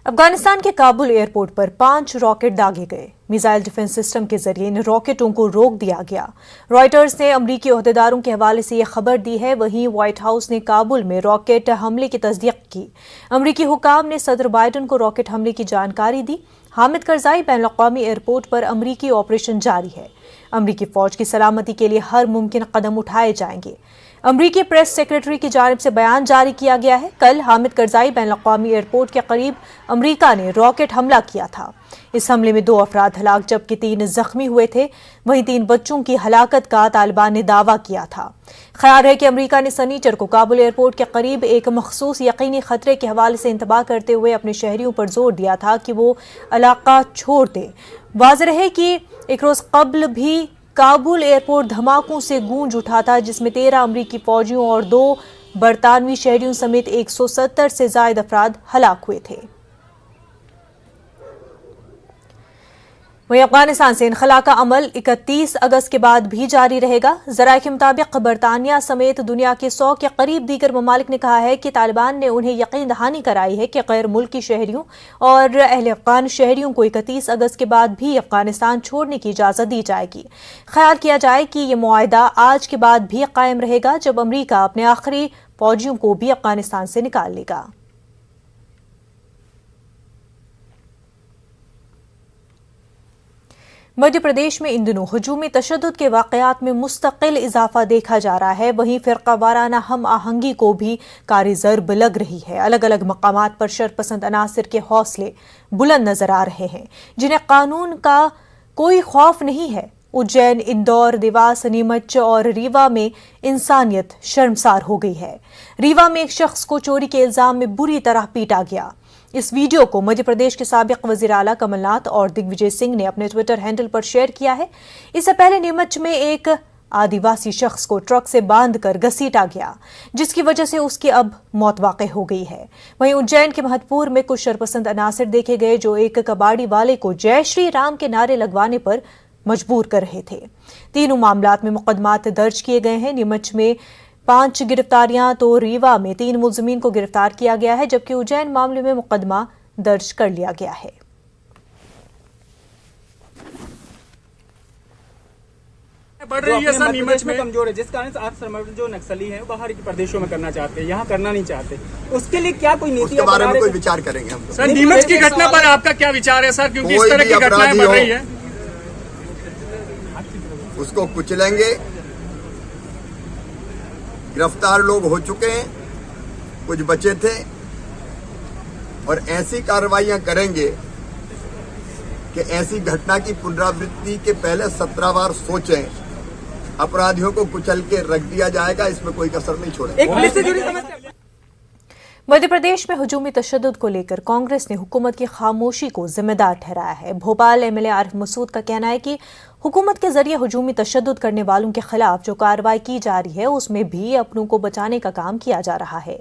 अफगानिस्तान के काबुल एयरपोर्ट पर 5 रॉकेट दागे गए। मिसाइल डिफेंस सिस्टम के जरिए इन रॉकेटों को रोक दिया गया। रॉयटर्स ने अमरीकी ओहदेदारों के हवाले से यह खबर दी है। वहीं व्हाइट हाउस ने काबुल में रॉकेट हमले की तस्दीक की। अमरीकी हुकाम ने सदर बाइडन को रॉकेट हमले की जानकारी दी। हामिद करजाई बैनुल-अक़वामी एयरपोर्ट पर अमरीकी ऑपरेशन जारी है। अमरीकी फौज की सलामती के लिए हर मुमकिन कदम उठाए जाएंगे। अमरीकी प्रेस सेक्रेटरी की जानिब से बयान जारी किया गया है। कल हामिद करजाई बैनुल-अक़वामी एयरपोर्ट के करीब अमरीका ने रॉकेट हमला किया था। इस हमले में 2 अफराद हलाक जबकि 3 जख्मी हुए थे। वहीं 3 बच्चों की हलाकत का तालिबान ने दावा किया था। ख्याल है कि अमरीका ने सनीचर को काबुल एयरपोर्ट के करीब एक मखसूस यकीनी खतरे के हवाले से इंतबाह करते हुए अपने शहरियों पर जोर दिया था कि वो इलाका छोड़ दें। वाज़ेह रहे कि एक रोज कबल भी काबुल एयरपोर्ट धमाकों से गूंज उठा था, जिसमें 13 अमरीकी फौजियों और 2 बरतानवी शहरियों समेत 170 से ज्यादा अफराद हलाक हुए थे। वहीं अफगानिस्तान से इनखला का अमल 31 अगस्त के बाद भी जारी रहेगा। जराये के मुताबिक बरतानिया समेत दुनिया के 100 के करीब दीगर ममालिक ने कहा है कि तालिबान ने उन्हें यकीन दहानी कराई है कि गैर मुल्की शहरियों और अहले अफगान शहरियों को 31 अगस्त के बाद भी अफगानिस्तान छोड़ने की इजाजत दी जाएगी। ख्याल किया जाए कि यह मुआहदा आज के बाद भी कायम रहेगा, जब अमरीका अपने आखिरी फौजियों को भी अफगानिस्तान से निकाल लेगा। मध्य प्रदेश में इन दिनों हुजूमी तशद्दुद के वाकयात में मुस्तकिल इजाफा देखा जा रहा है। वहीं फिरकावाराना हम आहंगी को भी कारी ज़रब लग रही है। अलग अलग मकामात पर शरपसंद अनासिर के हौसले बुलंद नजर आ रहे हैं, जिन्हें कानून का कोई खौफ नहीं है। उज्जैन, इंदौर, देवास, नीमच और रीवा में इंसानियत शर्मसार हो गई है। रीवा में एक शख्स को चोरी के इल्जाम में बुरी तरह पीटा गया। इस वीडियो को मध्य प्रदेश के साबिक वजीर आला कमलनाथ और दिग्विजय सिंह ने अपने ट्विटर हैंडल पर शेयर किया है। इससे पहले नीमच में एक आदिवासी शख्स को ट्रक से बांधकर घसीटा गया, जिसकी वजह से उसकी अब मौत वाक़ई हो गई है। वहीं उज्जैन के महतपुर में कुछ शरपसंद अनासिर देखे गए जो एक कबाड़ी वाले को जय श्री राम के नारे लगवाने पर मजबूर कर रहे थे। तीनों मामलात में मुकदमात दर्ज किए गए हैं। नीमच में 5 गिरफ्तारियां तो रीवा में 3 मुलजिमीन को गिरफ्तार किया गया है, जबकि उज्जैन मामले में मुकदमा दर्ज कर लिया गया है। बढ़ रही है सर, नीमच में कमजोर है, जिस कारण से आप समर्थन जो नक्सली हैं बाहर के प्रदेशों में करना चाहते हैं, यहाँ करना नहीं चाहते। उसके लिए क्या कोई नीति के बारे में कोई विचार करेंगे हम सर? नीमच की घटना पर आपका क्या विचार है सर, क्योंकि इस तरह की घटनाएं बढ़ रही है? उसको कुचलेंगे। गिरफ्तार लोग हो चुके हैं, कुछ बचे थे, और ऐसी कार्रवाइयां करेंगे कि ऐसी घटना की पुनरावृत्ति के पहले 17 बार सोचें। अपराधियों को कुचल के रख दिया जाएगा, इसमें कोई कसर नहीं छोड़ेगा। एक पुलिस से जुड़ी समस्या। मध्य प्रदेश में हुजूमी तशद्दुद को लेकर कांग्रेस ने हुकूमत की खामोशी को जिम्मेदार ठहराया है। भोपाल एमएलए आरिफ मसूद का कहना है कि हुकूमत के जरिए हुजूमी तशद्दुद करने वालों के खिलाफ जो कार्रवाई की जा रही है, उसमें भी अपनों को बचाने का काम किया जा रहा है।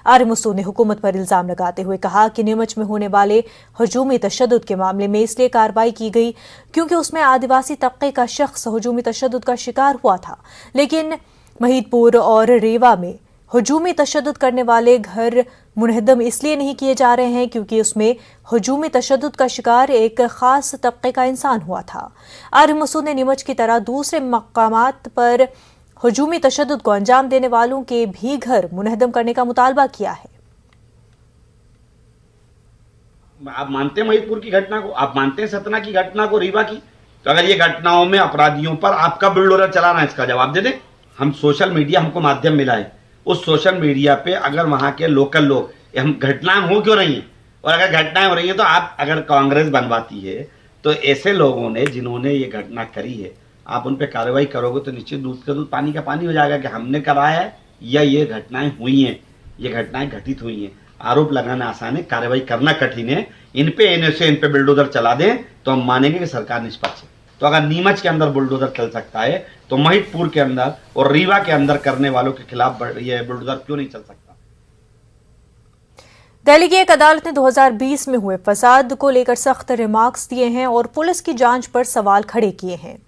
आरिफ मसूद ने हुकूमत पर इल्जाम लगाते हुए कहा कि नीमच में होने वाले हुजूमी तशद्दुद के मामले में इसलिए कार्रवाई की गई क्योंकि उसमें आदिवासी तबके का शख्स हुजूमी तशद्दुद का शिकार हुआ था, लेकिन महिदपुर और रीवा में हुजूमी तशद्दुद करने वाले घर मुनहदम इसलिए नहीं किए जा रहे हैं क्योंकि उसमें हुजूमी तशद्दुद का शिकार एक खास तबके का इंसान हुआ था। आरिफ मसूद ने नीमच की तरह दूसरे मकामात पर हुजूमी तशद्दुद को अंजाम देने वालों के भी घर मुनहदम करने का मुतालबा किया है। आप मानते हैं महिदपुर की घटना को, आप मानते हैं सतना की घटना को, रीवा की? तो अगर ये घटनाओं में अपराधियों पर आपका बुलडोजर चलाना है, इसका जवाब दे दें। हम सोशल मीडिया हमको माध्यम मिला है, उस सोशल मीडिया पे अगर वहां के लोकल लोग, हम घटनाएं हो क्यों रही हैं, और अगर घटनाएं हो रही हैं तो आप अगर कांग्रेस बनवाती है तो ऐसे लोगों ने जिन्होंने ये घटना करी है, आप उन पे कार्रवाई करोगे तो निश्चित दूध का दूध पानी का पानी हो जाएगा कि हमने कराया है या ये घटनाएं हुई हैं, ये घटनाएं घटित हुई हैं। आरोप लगाना आसान है, कार्रवाई करना कठिन है। इन पे बुलडोजर चला दें तो हम मानेंगे कि सरकार निष्पक्ष है। तो अगर नीमच के अंदर बुलडोजर चल सकता है तो महिदपुर के अंदर और रीवा के अंदर करने वालों के खिलाफ ये बुलडोजर क्यों नहीं चल सकता? दिल्ली की एक अदालत ने 2020 में हुए फसाद को लेकर सख्त रिमार्क्स दिए हैं और पुलिस की जांच पर सवाल खड़े किए हैं।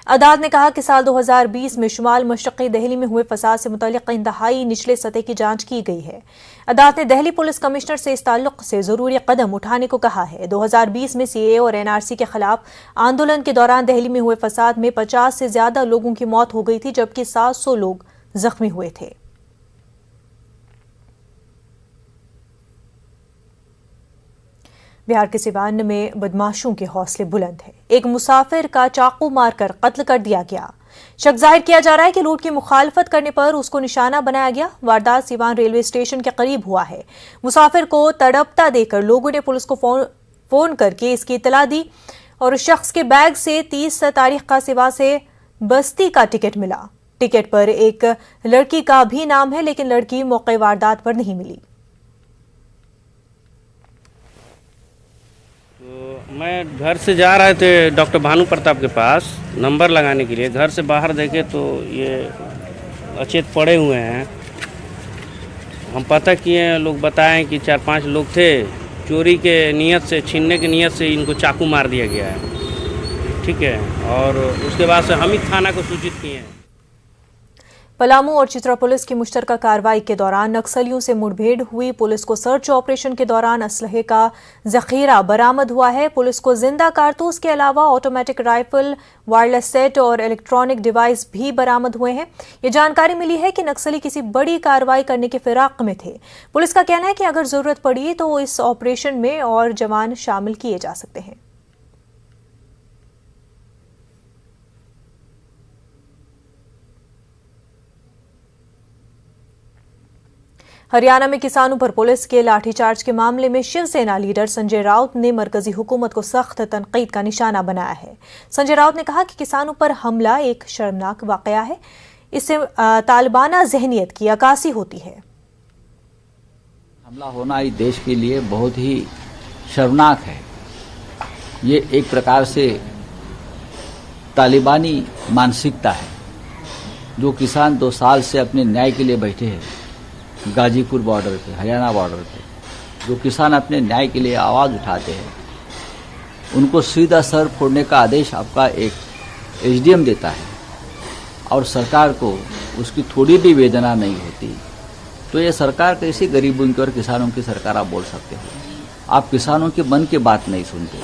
अदालत ने कहा कि साल 2020 में शुमाल मशरक़ी दिल्ली में हुए फसाद से मुतल्लिक़ इंतहाई निचले सतह की जांच की गई है। अदालत ने दिल्ली पुलिस कमिश्नर से इस ताल्लुक से जरूरी कदम उठाने को कहा है। 2020 में सीएए और एनआरसी के खिलाफ आंदोलन के दौरान दिल्ली में हुए फसाद में 50 से ज्यादा लोगों की मौत हो गई थी, जबकि 700 लोग जख्मी हुए थे। बिहार के सिवान में बदमाशों के हौसले बुलंद हैं। एक मुसाफिर का चाकू मारकर कत्ल कर दिया गया। शक जाहिर किया जा रहा है कि लूट की मुखालफत करने पर उसको निशाना बनाया गया। वारदात सिवान रेलवे स्टेशन के करीब हुआ है। मुसाफिर को तड़पता देखकर लोगों ने पुलिस को फोन करके इसकी इतला दी और उस शख्स के बैग से 30 तारीख का सिवा से बस्ती का टिकट मिला। टिकट पर एक लड़की का भी नाम है, लेकिन लड़की मौके वारदात पर नहीं मिली। मैं घर से जा रहे थे डॉक्टर भानु प्रताप के पास नंबर लगाने के लिए। घर से बाहर देखे तो ये अचेत पड़े हुए हैं। हम पता किए, लोग बताएं कि 4-5 लोग थे। चोरी के नियत से, छीनने की नियत से इनको चाकू मार दिया गया है। ठीक है, और उसके बाद से हम ही थाना को सूचित किए हैं। पलामू और चित्रा पुलिस की मुश्तरका कार्रवाई के दौरान नक्सलियों से मुठभेड़ हुई। पुलिस को सर्च ऑपरेशन के दौरान असलहे का जखीरा बरामद हुआ है। पुलिस को जिंदा कारतूस के अलावा ऑटोमेटिक राइफल, वायरलेस सेट और इलेक्ट्रॉनिक डिवाइस भी बरामद हुए हैं। ये जानकारी मिली है कि नक्सली किसी बड़ी कार्रवाई करने के फिराक में थे। पुलिस का कहना है कि अगर जरूरत पड़ी तो इस ऑपरेशन में और जवान शामिल किए जा सकते हैं। हरियाणा में किसानों पर पुलिस के लाठीचार्ज के मामले में शिवसेना लीडर संजय राउत ने मरकजी हुकूमत को सख्त तनकीद का निशाना बनाया है। संजय राउत ने कहा कि किसानों पर हमला एक शर्मनाक वाकया है। इससे तालिबाना ज़हनियत की अक्कासी होती है। हमला होना इस देश के लिए बहुत ही शर्मनाक है। ये एक प्रकार से तालिबानी मानसिकता है। जो किसान 2 साल से अपने न्याय के लिए बैठे हैं गाजीपुर बॉर्डर पे, हरियाणा बॉर्डर पे, जो किसान अपने न्याय के लिए आवाज़ उठाते हैं, उनको सीधा सर फोड़ने का आदेश आपका एक एसडीएम देता है और सरकार को उसकी थोड़ी भी वेदना नहीं होती, तो ये सरकार कैसी गरीबों की और किसानों की सरकार आप बोल सकते हो? आप किसानों के मन की बात नहीं सुनते।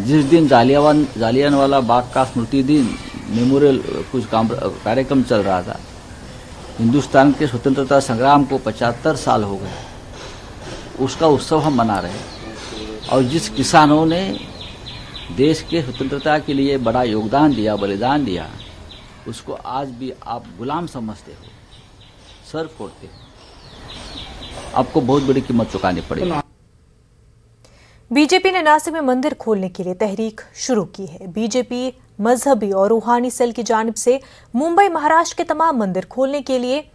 जिस दिन जालियांवाला बाग का स्मृति दिन मेमोरियल कुछ कार्यक्रम चल रहा था, हिंदुस्तान के स्वतंत्रता संग्राम को 75 साल हो गए, उसका उत्सव हम मना रहे हैं। और जिस किसानों ने देश के स्वतंत्रता के लिए बड़ा योगदान दिया, बलिदान दिया, उसको आज भी आप गुलाम समझते हो, सर फोड़ते हो, आपको बहुत बड़ी कीमत चुकानी पड़ेगी। बीजेपी ने नासिक में मंदिर खोलने के लिए तहरीक शुरू की है। बीजेपी मजहबी और रूहानी सेल की जानिब से मुंबई, महाराष्ट्र के तमाम मंदिर खोलने के लिए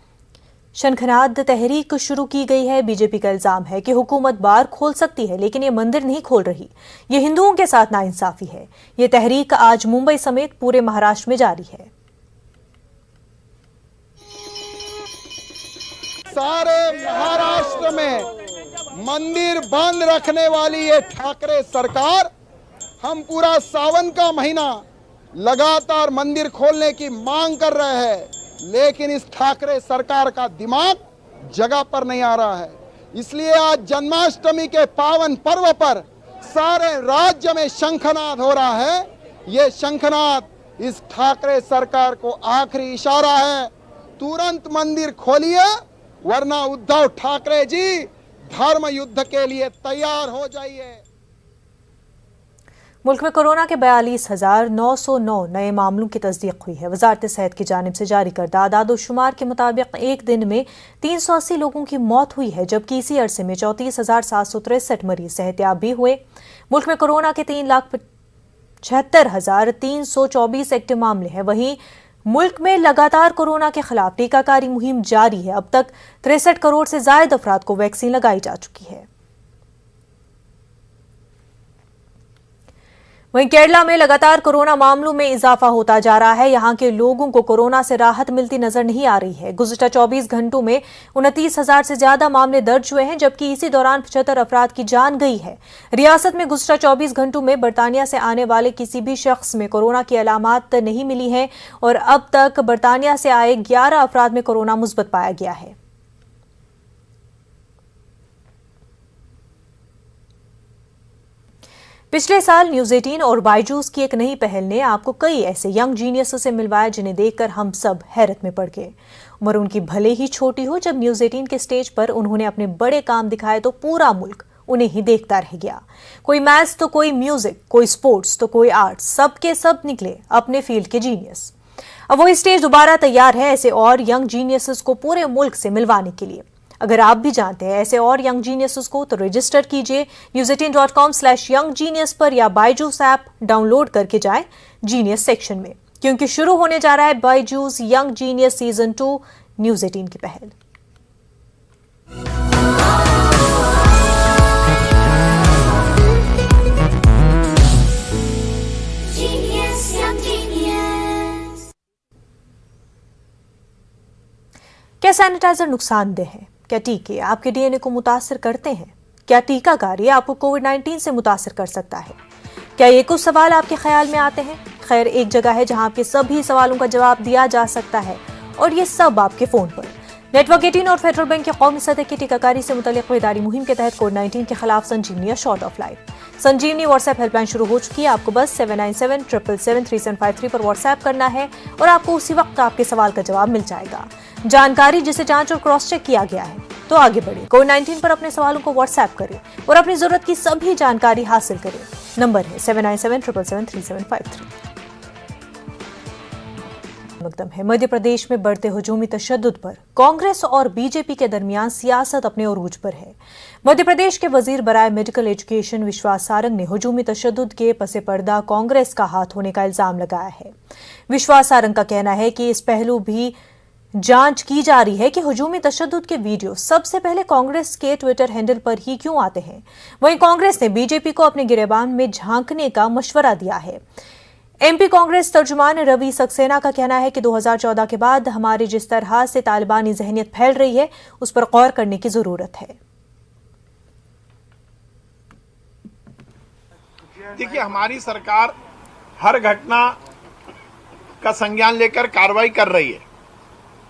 शनखनाद तहरीक शुरू की गई है। बीजेपी का इल्जाम है कि हुकूमत बार खोल सकती है, लेकिन ये मंदिर नहीं खोल रही। ये हिंदुओं के साथ नाइंसाफी है। ये तहरीक आज मुंबई समेत पूरे महाराष्ट्र में जारी है। सारे महाराष्ट्र में मंदिर बंद रखने वाली ये ठाकरे सरकार, हम पूरा सावन का महीना लगातार मंदिर खोलने की मांग कर रहे हैं, लेकिन इस ठाकरे सरकार का दिमाग जगह पर नहीं आ रहा है। इसलिए आज जन्माष्टमी के पावन पर्व पर सारे राज्य में शंखनाद हो रहा है। ये शंखनाद इस ठाकरे सरकार को आखिरी इशारा है। तुरंत मंदिर खोलिए, वरना उद्धव ठाकरे जी धर्म युद्ध के लिए तैयार हो जाइए। मुल्क में कोरोना के 42,909 नए मामलों की तस्दीक हुई है। वजारत सेहत की जानिब से जारी करदा आदाद-ओ-शुमार के मुताबिक एक दिन में 380 लोगों की मौत हुई है, जबकि इसी अरसे में 34,763 मरीज सेहतियाब भी हुए। मुल्क में कोरोना के 3,76,324 एक्टिव मामले हैं। वहीं मुल्क में लगातार कोरोना के खिलाफ टीकाकारी मुहिम जारी है। अब तक 63 करोड़ से ज्यादा अफराद को वैक्सीन लगाई जा चुकी है। वहीं केरला में लगातार कोरोना मामलों में इजाफा होता जा रहा है। यहां के लोगों को कोरोना से राहत मिलती नजर नहीं आ रही है। गुज़िश्ता 24 घंटों में 29,000 से ज्यादा मामले दर्ज हुए हैं, जबकि इसी दौरान 75 अफराद की जान गई है। रियासत में गुज़िश्ता 24 घंटों में बरतानिया से आने वाले किसी भी शख्स में कोरोना की अलामात नहीं मिली हैं और अब तक बरतानिया से आए 11 अफराद में कोरोना मुस्बत पाया गया है। पिछले साल न्यूज 18 और बायजूस की एक नई पहल ने आपको कई ऐसे यंग जीनियस से मिलवाया जिन्हें देखकर हम सब हैरत में पड़ गए। उम्र उनकी भले ही छोटी हो, जब न्यूज 18 के स्टेज पर उन्होंने अपने बड़े काम दिखाए तो पूरा मुल्क उन्हें ही देखता रह गया। कोई मैथ्स तो कोई म्यूजिक, कोई स्पोर्ट्स तो कोई आर्ट्स, सबके सब निकले अपने फील्ड के जीनियस। अब वो स्टेज दोबारा तैयार है ऐसे और यंग जीनियस को पूरे मुल्क से मिलवाने के लिए। अगर आप भी जानते हैं ऐसे और यंग जीनियस को तो रजिस्टर कीजिए news18.com/younggenius पर या बायजूस ऐप डाउनलोड करके जाएं जीनियस सेक्शन में, क्योंकि शुरू होने जा रहा है Byju's young genius season 2 news 18 की पहल। क्या सैनिटाइजर नुकसानदेह है? क्या टीके आपके डीएनए को मुतासिर करते हैं? क्या टीकाकारी आपको कोविड-19 से मुतासिर कर सकता है? क्या ये कुछ सवाल आपके ख्याल में आते हैं? खैर, एक जगह है जहां आपके सभी सवालों का जवाब दिया जा सकता है, और ये सब आपके फोन पर। नेटवर्क 18 और फेडरल बैंक के कौमी सतह की टीकाकारी से मुतल्लिक बेदारी मुहिम के तहत कोविड-19 के खिलाफ Sanjeevani shot of life Sanjeevani WhatsApp helpline शुरू हो चुकी है। आपको बस 7977773753 पर व्हाट्सएप करना है और आपको उसी वक्त आपके सवाल का जवाब मिल जाएगा। जानकारी जिसे जांच और क्रॉस चेक किया गया है। तो आगे बढ़े, कोविड-19 पर अपने सवालों को व्हाट्सएप करें और अपनी जरूरत की सभी जानकारी हासिल करें। नंबर है 7977773753। मकदम है मध्य प्रदेश में बढ़ते हुजूमी तशद्दुद पर कांग्रेस और बीजेपी के दरमियान सियासत अपने उरूज पर है। मध्य प्रदेश के वजीर बराए मेडिकल एजुकेशन विश्वास सारंग ने हुजूमी तशद्दुद के पसे पर्दा कांग्रेस का हाथ होने का इल्जाम लगाया है। विश्वास सारंग का कहना है कि इस पहलू भी जांच की जा रही है कि हुजूमी तशद्दुद के वीडियो सबसे पहले कांग्रेस के ट्विटर हैंडल पर ही क्यों आते हैं। वहीं कांग्रेस ने बीजेपी को अपने गिरेबान में झांकने का मशवरा दिया है। एमपी कांग्रेस तर्जुमान रवि सक्सेना का कहना है कि 2014 के बाद हमारी जिस तरह से तालिबानी जहनियत फैल रही है उस पर गौर करने की जरूरत है। देखिए, हमारी सरकार हर घटना का संज्ञान लेकर कार्रवाई कर रही है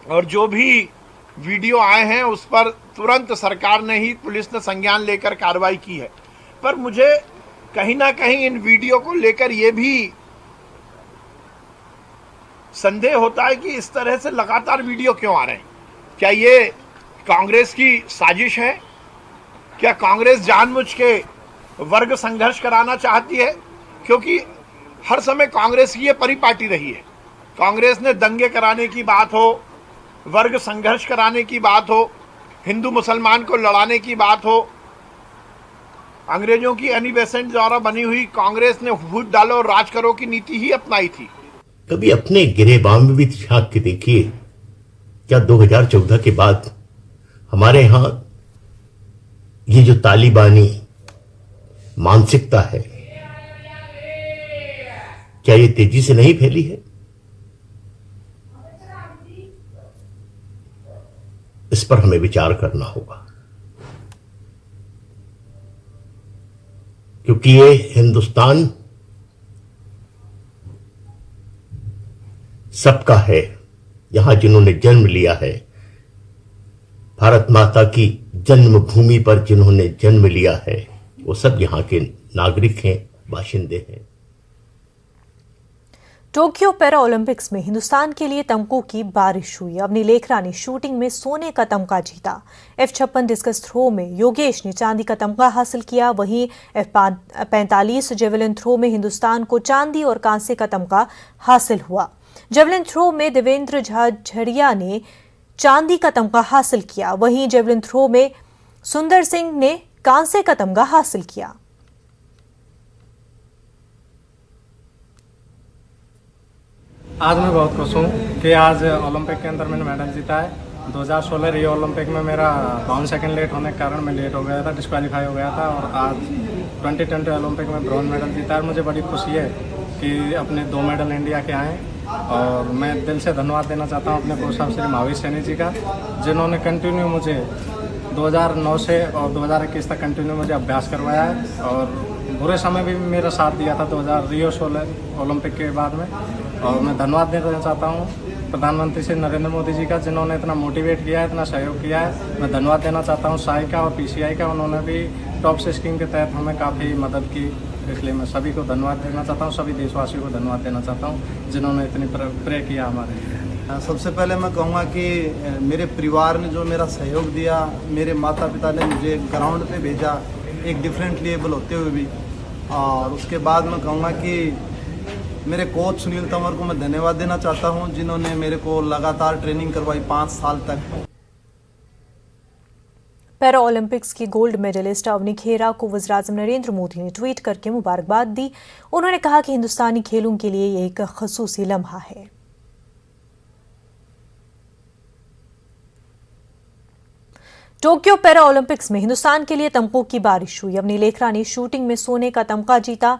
और जो भी वीडियो आए हैं उस पर तुरंत सरकार ने ही, पुलिस ने संज्ञान लेकर कार्रवाई की है। पर मुझे कहीं ना कहीं इन वीडियो को लेकर यह भी संदेह होता है कि इस तरह से लगातार वीडियो क्यों आ रहे हैं। क्या ये कांग्रेस की साजिश है? क्या कांग्रेस जानबूझ के वर्ग संघर्ष कराना चाहती है? क्योंकि हर समय कांग्रेस की ये परिपाटी रही है। कांग्रेस ने दंगे कराने की बात हो, वर्ग संघर्ष कराने की बात हो, हिंदू मुसलमान को लड़ाने की बात हो, अंग्रेजों की एनी बेसेंट द्वारा बनी हुई कांग्रेस ने फूट डालो और राज करो की नीति ही अपनाई थी। कभी अपने गिरेबान में भी झांक के देखिए, क्या 2014 के बाद हमारे यहां ये जो तालिबानी मानसिकता है, क्या ये तेजी से नहीं फैली है? इस पर हमें विचार करना होगा, क्योंकि ये हिंदुस्तान सबका है। यहां जिन्होंने जन्म लिया है, भारत माता की जन्मभूमि पर जिन्होंने जन्म लिया है, वो सब यहां के नागरिक हैं, बाशिंदे हैं। टोक्यो पैरा ओलंपिक्स में हिंदुस्तान के लिए तमगों की बारिश हुई। अवनी लेखरा ने शूटिंग में सोने का तमगा जीता। F56 डिस्कस थ्रो में योगेश ने चांदी का तमगा हासिल किया। वहीं F45 जेवलिन थ्रो में हिंदुस्तान को चांदी और कांसे का तमगा हासिल हुआ। जेवलिन थ्रो में देवेंद्र झाझड़िया ने चांदी का तमगा हासिल किया। वहीं जेवलिन थ्रो में सुंदर सिंह ने कांसे का तमगा हासिल किया। आज मैं बहुत खुश हूँ कि आज ओलंपिक के अंदर मैंने मेडल जीता है। 2016 रियो ओलंपिक में मेरा बाउंड सेकंड लेट होने के कारण मैं लेट हो गया था, डिस्क्वालीफाई हो गया था, और आज 2020 ओलंपिक में ब्रॉन्ज मेडल जीता है। मुझे बड़ी खुशी है कि अपने 2 मेडल इंडिया के आए और मैं दिल से धन्यवाद देना चाहता हूँ अपने कोच साहब श्री महावीर सैनी जी का, जिन्होंने कंटिन्यू मुझे 2009 से और 2021 तक कंटिन्यू मुझे अभ्यास करवाया है और बुरे समय भी मेरा साथ दिया था 2000 रियो 16 ओलंपिक के बाद में। और मैं धन्यवाद देना चाहता हूँ प्रधानमंत्री श्री नरेंद्र मोदी जी का, जिन्होंने इतना मोटिवेट किया है, इतना सहयोग किया है। मैं धन्यवाद देना चाहता हूँ साई का और पीसीआई का, उन्होंने भी टॉप से स्कीम के तहत हमें काफ़ी मदद की, इसलिए मैं सभी को धन्यवाद देना चाहता हूँ, सभी देशवासियों को धन्यवाद देना चाहता हूँ जिन्होंने इतनी प्रे किया हमारे। सबसे पहले मैं कहूँगा कि मेरे परिवार ने जो मेरा सहयोग दिया, मेरे माता पिता ने मुझे ग्राउंड पे भेजा एक डिफरेंट लेवल होते हुए भी, और उसके बाद मैं कहूँगा कि मेरे कोच सुनील तंवर को मैं धन्यवाद देना चाहता हूँ, जिन्होंने मेरे को लगातार ट्रेनिंग करवाई 5 साल तक। पैरा ओलंपिक्स की गोल्ड मेडलिस्ट अवनी खेरा को वज़ीर-ए-आज़म नरेंद्र मोदी ने ट्वीट करके मुबारकबाद दी। उन्होंने कहा कि हिंदुस्तानी खेलों के लिए ये एक ख़ुसूसी लम्हा है। टोक्यो पैरा ओलंपिक्स में हिंदुस्तान के लिए तमगों की बारिश हुई। अवनी लेखरा ने शूटिंग में सोने का तमगा जीता।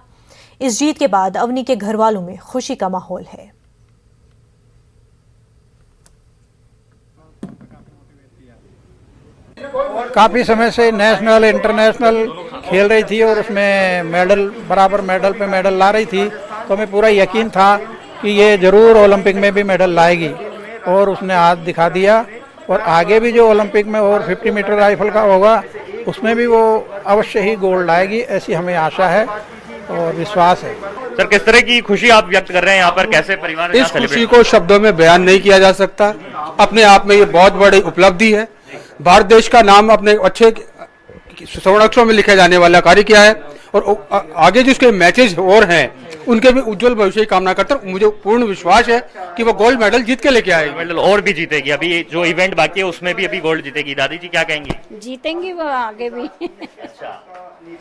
इस जीत के बाद अवनी के घर वालों में खुशी का माहौल है। काफ़ी समय से नेशनल इंटरनेशनल खेल रही थी और उसमें मेडल बराबर मेडल पे मेडल ला रही थी, तो हमें पूरा यकीन था कि ये ज़रूर ओलंपिक में भी मेडल लाएगी और उसने हाथ दिखा दिया। और आगे भी जो ओलंपिक में और 50 मीटर राइफल का होगा उसमें भी वो अवश्य ही गोल्ड लाएगी, ऐसी हमें आशा है और विश्वास है। सर, किस तरह की खुशी आप व्यक्त कर रहे हैं यहाँ पर, कैसे परिवार? इस खुशी को शब्दों में बयान नहीं किया जा सकता। अपने आप में ये बहुत बड़ी उपलब्धि है। भारत देश का नाम अपने अच्छे स्वर्ण अक्षरों में लिखे जाने वाला कार्य किया है और आगे जो उसके मैचेज और हैं उनके भी उज्जवल भविष्य की कामना करता हूँ। मुझे पूर्ण विश्वास है कि वो गोल्ड मेडल जीत के लेके आएगी। मेडल और भी जीतेगी। अभी जो इवेंट बाकी है उसमें भी अभी गोल्ड जीतेगी। दादी जी क्या कहेंगी? जीतेंगी वो आगे भी। अच्छा,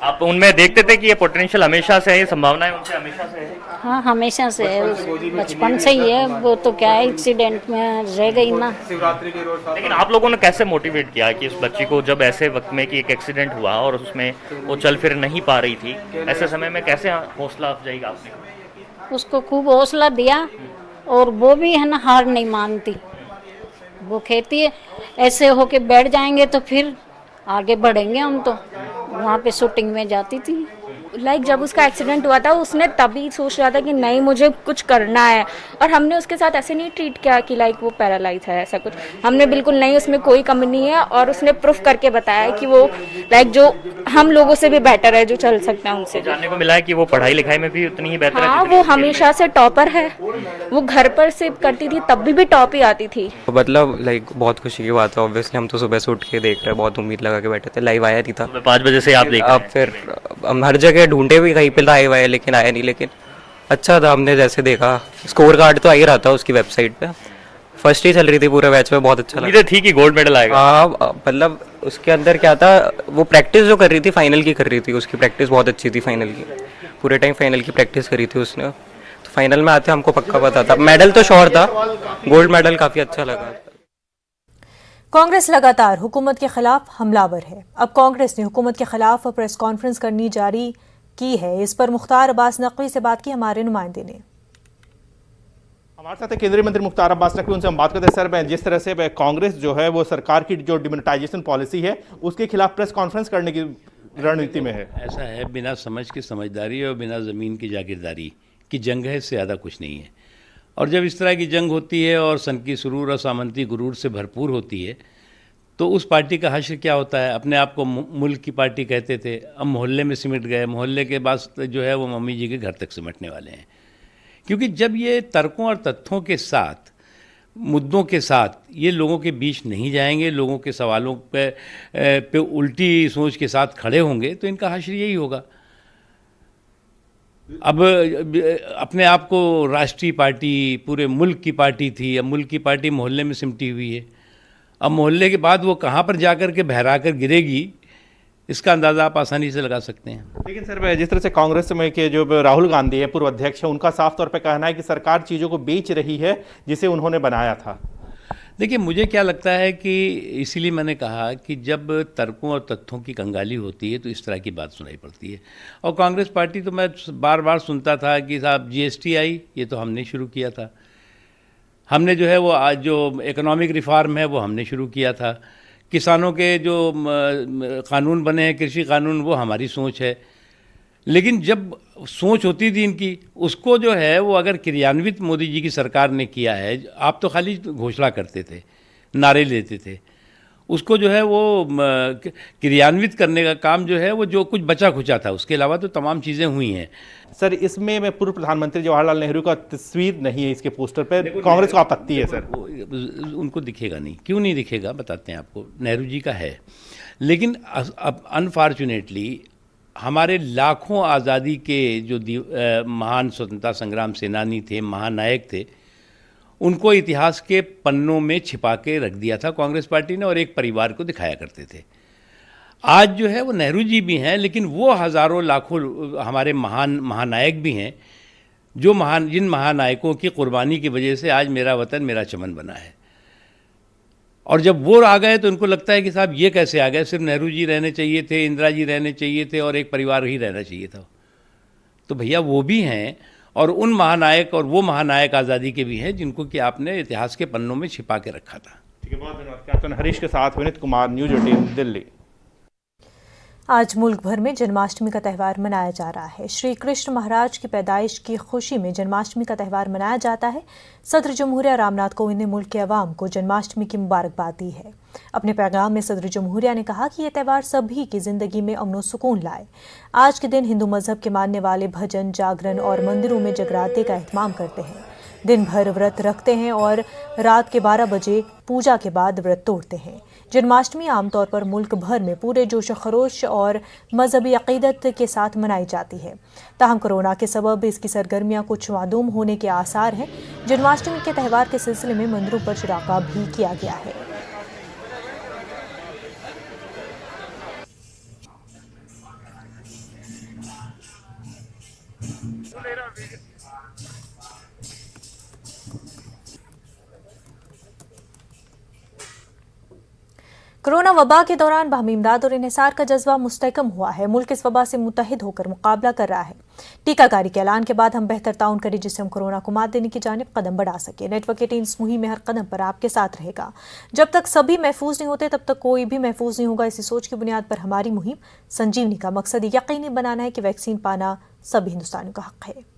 आप उनमें देखते थे कि ये पोटेंशियल हमेशा से है, ये संभावनाएं उनसे हमेशा से है? हाँ, हमेशा से है, बचपन से ही है। वो तो क्या है, एक्सीडेंट में रह गई ना। लेकिन आप लोगों ने कैसे मोटिवेट किया कि इस बच्ची को, जब ऐसे वक्त में कि एक एक्सीडेंट हुआ और उसमें वो चल फिर नहीं पा रही थी, ऐसे समय में कैसे हौसला अफजाई आपने? उसको खूब हौसला दिया और वो भी है ना हार नहीं मानती। वो कहती है ऐसे होके बैठ जाएंगे तो फिर आगे बढ़ेंगे हम। तो वहाँ पे शूटिंग में जाती थी। जब उसका एक्सीडेंट हुआ था उसने तभी सोच रहा था कि नहीं मुझे कुछ करना है, और हमने उसके साथ ऐसे नहीं ट्रीट किया कि वो पैरालाइज है ऐसा कुछ। हमने बिल्कुल नहीं, उसमें कोई कमी नहीं है और उसने प्रूफ करके बताया कि वो जो हम लोगों से भी बेटर है, जो चल सकते हैं उनसे। जानने को मिला है कि वो पढ़ाई लिखाई में भी उतनी ही बेहतर है। हाँ, वो हमेशा से टॉपर है। वो घर पर से करती थी तब भी टॉप ही आती थी। मतलब बहुत खुशी की बात है। ऑब्वियसली हम तो सुबह से उठ के देख रहे हैं, बहुत उम्मीद लगा के बैठे थे। लाइव आया नहीं था, 5 बजे से आप देख रहे हैं। अब फिर हम हर जगह ढूंढे भी, कहीं पे लाइव आया लेकिन आया नहीं। लेकिन अच्छा था, हमने जैसे देखा स्कोर कार्ड तो आ ही रहा था उसकी वेबसाइट पे, फर्स्ट ही चल रही थी पूरे मैच में, बहुत अच्छा लगा। थी कि गोल्ड मेडल आएगा। हाँ, मतलब उसके अंदर क्या था, वो प्रैक्टिस जो कर रही थी फाइनल की कर रही थी, उसकी प्रैक्टिस बहुत अच्छी थी फाइनल की, पूरे टाइम फाइनल की प्रैक्टिस करी थी उसने। तो फाइनल में आते हमको पक्का पता था, मेडल तो श्योर था, गोल्ड मेडल काफ़ी अच्छा लगा। कांग्रेस लगातार हुकूमत के खिलाफ हमलावर है। अब कांग्रेस ने हुकूमत के खिलाफ प्रेस कॉन्फ्रेंस करनी जारी की है। इस पर मुख्तार अब्बास नकवी से बात की हमारे नुमाइंदे ने। हमारे साथ केंद्रीय मंत्री मुख्तार अब्बास नकवी, उनसे हम बात करते हैं। सर, जिस तरह से कांग्रेस जो है वो सरकार की जो डिमोनेटाइजेशन पॉलिसी है उसके खिलाफ प्रेस कॉन्फ्रेंस करने की रणनीति में है। ऐसा है, बिना समझ की समझदारी और बिना ज़मीन की जागीरदारी की जंग है, इससे ज़्यादा कुछ नहीं है। और जब इस तरह की जंग होती है और सनकी सुरूर और सामंती गुरूर से भरपूर होती है तो उस पार्टी का हश्र क्या होता है। अपने आप को मुल्क की पार्टी कहते थे, अब मोहल्ले में सिमट गए, मोहल्ले के बाद जो है वो मम्मी जी के घर तक सिमटने वाले हैं। क्योंकि जब ये तर्कों और तथ्यों के साथ, मुद्दों के साथ ये लोगों के बीच नहीं जाएंगे, लोगों के सवालों पे उल्टी सोच के साथ खड़े होंगे, तो इनका हश्र यही होगा। अब अपने आप को राष्ट्रीय पार्टी, पूरे मुल्क की पार्टी थी, अब मुल्क की पार्टी मोहल्ले में सिमटी हुई है। अब मोहल्ले के बाद वो कहाँ पर जाकर के बहरा कर गिरेगी, इसका अंदाज़ा आप आसानी से लगा सकते हैं। लेकिन सर, जिस तरह से कांग्रेस में के जो राहुल गांधी है, पूर्व अध्यक्ष है, उनका साफ तौर पे कहना है कि सरकार चीज़ों को बेच रही है जिसे उन्होंने बनाया था। देखिए, मुझे क्या लगता है कि इसीलिए मैंने कहा कि जब तर्कों और तथ्यों की कंगाली होती है तो इस तरह की बात सुनाई पड़ती है। और कांग्रेस पार्टी तो मैं बार बार सुनता था कि साहब जीएसटी आई, ये तो हमने शुरू किया था, हमने जो है वो आज जो इकोनॉमिक रिफॉर्म है वो हमने शुरू किया था, किसानों के जो कानून बने हैं कृषि कानून वो हमारी सोच है। लेकिन जब सोच होती थी इनकी, उसको जो है वो अगर क्रियान्वित मोदी जी की सरकार ने किया है, आप तो खाली घोषणा करते थे, नारे लेते थे, उसको जो है वो क्रियान्वित करने का काम जो है वो जो कुछ बचा खुचा था, उसके अलावा तो तमाम चीज़ें हुई हैं। सर, इसमें मैं पूर्व प्रधानमंत्री जवाहरलाल नेहरू का तस्वीर नहीं है इसके पोस्टर पर, कांग्रेस को आपत्ति है सर? उनको दिखेगा नहीं, क्यों नहीं दिखेगा बताते हैं आपको, नेहरू जी का है। लेकिन अनफॉर्चुनेटली हमारे लाखों आज़ादी के जो महान स्वतंत्रता संग्राम सेनानी थे, महानायक थे, उनको इतिहास के पन्नों में छिपा के रख दिया था कांग्रेस पार्टी ने और एक परिवार को दिखाया करते थे। आज जो है वो नेहरू जी भी हैं, लेकिन वो हज़ारों लाखों हमारे महानायक भी हैं, जो जिन महानायकों की कुर्बानी की वजह से आज मेरा वतन मेरा चमन बना है। और जब वो आ गए तो उनको लगता है कि साहब ये कैसे आ गए, सिर्फ नेहरू जी रहने चाहिए थे, इंदिरा जी रहने चाहिए थे और एक परिवार ही रहना चाहिए था। तो भैया वो भी हैं और उन महानायक और वो महानायक आज़ादी के भी हैं जिनको कि आपने इतिहास के पन्नों में छिपा के रखा था। ठीक है, बहुत धन्यवाद। कैप्टन हरीश के साथ विनीत कुमार, न्यूज़ 18 दिल्ली। आज मुल्क भर में जन्माष्टमी का त्यौहार मनाया जा रहा है। श्री कृष्ण महाराज की पैदाइश की खुशी में जन्माष्टमी का त्यौहार मनाया जाता है। सदर जमहूरिया रामनाथ कोविंद ने मुल्क के अवाम को जन्माष्टमी की मुबारकबाद दी है। अपने पैगाम में सदर जमहूरिया ने कहा कि यह त्यौहार सभी की जिंदगी में अमन सुकून लाए। आज के दिन हिंदू मजहब के मानने वाले भजन, जागरण और मंदिरों में जगराते का एहतमाम करते हैं। दिन भर व्रत रखते हैं और रात के 12 बजे पूजा के बाद व्रत तोड़ते हैं। जन्माष्टमी आमतौर पर मुल्क भर में पूरे जोश खरोश और मजहबी अकीदत के साथ मनाई जाती है। ताहम कोरोना के सबब इसकी सरगर्मियां कुछ मादूम होने के आसार हैं। जन्माष्टमी के त्यौहार के सिलसिले में मंदिरों पर चिरागा भी किया गया है। कोरोना वबा के दौरान बाहमी इमदाद और इन्हिसार का जज्बा मुस्तहकम हुआ है। मुल्क इस वबा से मुत्तहिद होकर मुकाबला कर रहा है। टीकाकारी के ऐलान के बाद हम बेहतर ताउन करें जिससे हम कोरोना को मात देने की जानिब कदम बढ़ा सके। नेटवर्क 18 इस मुहिम में हर कदम पर आपके साथ रहेगा। जब तक सभी महफूज नहीं होते तब तक कोई भी महफूज नहीं होगा। इसी सोच की बुनियाद पर हमारी मुहिम संजीवनी का मकसद यकीनी बनाना है कि वैक्सीन पाना सभी हिंदुस्तानियों का हक है।